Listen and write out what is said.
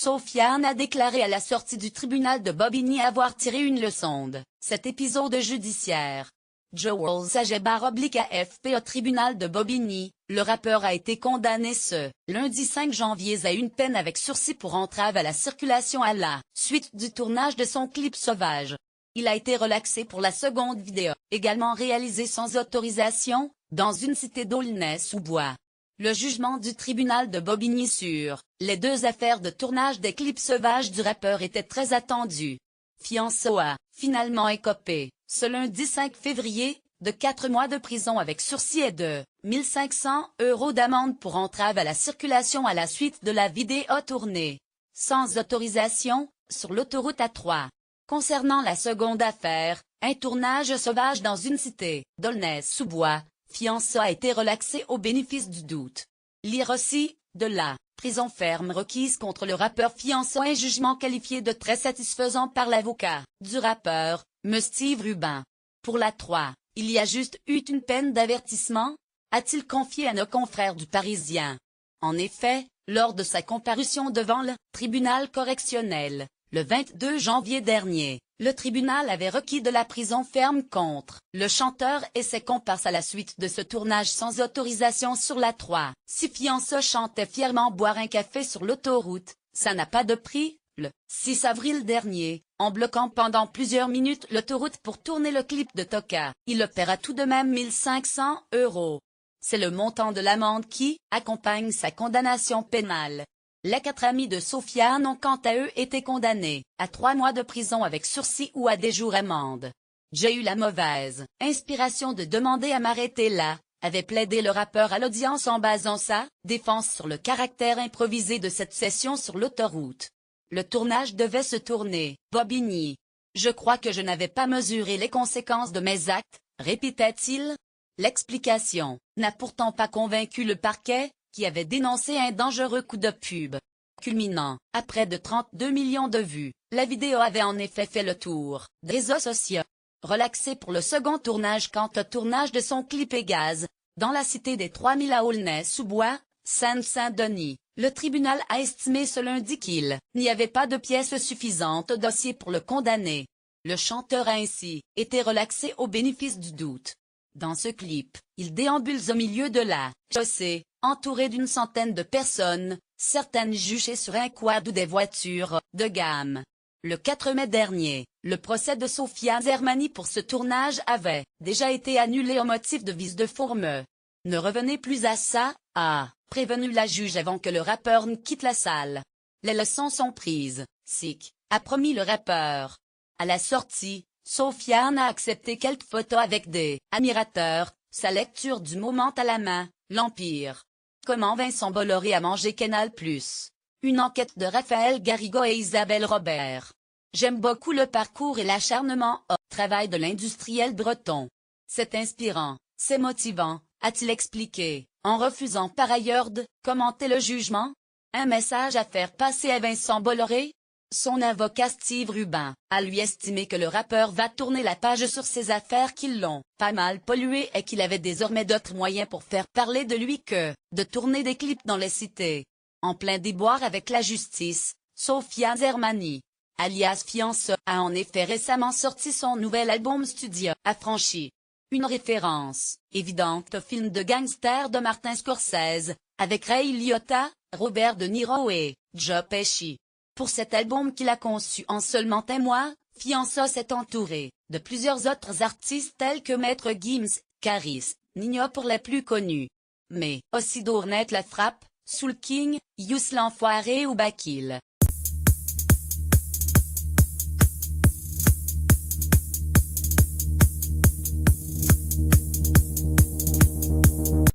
Sofiane a déclaré à la sortie du tribunal de Bobigny avoir tiré une leçon de cet épisode judiciaire. Joel Saget/AFP au tribunal de Bobigny, le rappeur a été condamné ce lundi 5 janvier à une peine avec sursis pour entrave à la circulation à la suite du tournage de son clip Sauvage. Il a été relaxé pour la seconde vidéo, également réalisée sans autorisation, dans une cité d'Aulnay-sous-Bois. Le jugement du tribunal de Bobigny sur les deux affaires de tournage des clips sauvages du rappeur était très attendu. Fianso a finalement écopé, ce lundi 5 février, de 4 mois de prison avec sursis et de 1 500 € d'amende pour entrave à la circulation à la suite de la vidéo tournée, sans autorisation, sur l'autoroute A3. Concernant la seconde affaire, un tournage sauvage dans une cité d'Aulnay-sous-Bois, Fianso a été relaxé au bénéfice du doute. Lire aussi, de la prison ferme requise contre le rappeur Fianso, un jugement qualifié de très satisfaisant par l'avocat du rappeur, M. Steve Rubin. Pour la 3, il y a juste eu une peine d'avertissement, a-t-il confié à nos confrères du Parisien. En effet, lors de sa comparution devant le tribunal correctionnel, le 22 janvier dernier, le tribunal avait requis de la prison ferme contre le chanteur et ses comparses à la suite de ce tournage sans autorisation sur la 3. Si Fianso chantait fièrement boire un café sur l'autoroute, ça n'a pas de prix. Le 6 avril dernier, en bloquant pendant plusieurs minutes l'autoroute pour tourner le clip de Toka, il paiera tout de même 1 500 €. C'est le montant de l'amende qui accompagne sa condamnation pénale. Les 4 amis de Sofiane ont quant à eux été condamnés à 3 mois de prison avec sursis ou à des jours amende. J'ai eu la mauvaise inspiration de demander à m'arrêter là, avait plaidé le rappeur à l'audience en basant sa défense sur le caractère improvisé de cette session sur l'autoroute. Le tournage devait se tourner, Bobigny. Je crois que je n'avais pas mesuré les conséquences de mes actes, répétait-il. L'explication n'a pourtant pas convaincu le parquet, qui avait dénoncé un dangereux coup de pub. Culminant, à près de 32 millions de vues, la vidéo avait en effet fait le tour des réseaux sociaux. Relaxé pour le second tournage quant au tournage de son clip Gaz, dans la cité des 3000 à Aulnay-sous-Bois, Seine-Saint-Denis, le tribunal a estimé ce lundi qu'il n'y avait pas de pièces suffisantes au dossier pour le condamner. Le chanteur a ainsi été relaxé au bénéfice du doute. Dans ce clip, il déambule au milieu de la chaussée, entouré d'une centaine de personnes, certaines juchées sur un quad ou des voitures de gamme. Le 4 mai dernier, le procès de Sofiane Zermani pour ce tournage avait déjà été annulé au motif de vice de forme. Ne revenez plus à ça, a prévenu la juge avant que le rappeur ne quitte la salle. Les leçons sont prises, Sick, a promis le rappeur. À la sortie, Sofiane a accepté quelques photos avec des admirateurs, sa lecture du moment à la main, l'Empire. Comment Vincent Bolloré a mangé Canal+. Une enquête de Raphaël Garrigo et Isabelle Robert. J'aime beaucoup le parcours et l'acharnement au travail de l'industriel breton. C'est inspirant, c'est motivant, a-t-il expliqué, en refusant par ailleurs de commenter le jugement. Un message à faire passer à Vincent Bolloré? Son avocat Steve Rubin a lui estimé que le rappeur va tourner la page sur ses affaires qui l'ont pas mal pollué et qu'il avait désormais d'autres moyens pour faire parler de lui que de tourner des clips dans les cités. En plein déboire avec la justice, Sofiane Zermani, alias Fianso, a en effet récemment sorti son nouvel album studio, Affranchi. Une référence évidente au film de gangster de Martin Scorsese, avec Ray Liotta, Robert De Niro et Joe Pesci. Pour cet album qu'il a conçu en seulement un mois, Fianso s'est entouré de plusieurs autres artistes tels que Maître Gims, Caris, Ninho pour les plus connus. Mais aussi d'Ornette La Frappe, Soul King, Youss l'Enfoiré ou Bakil.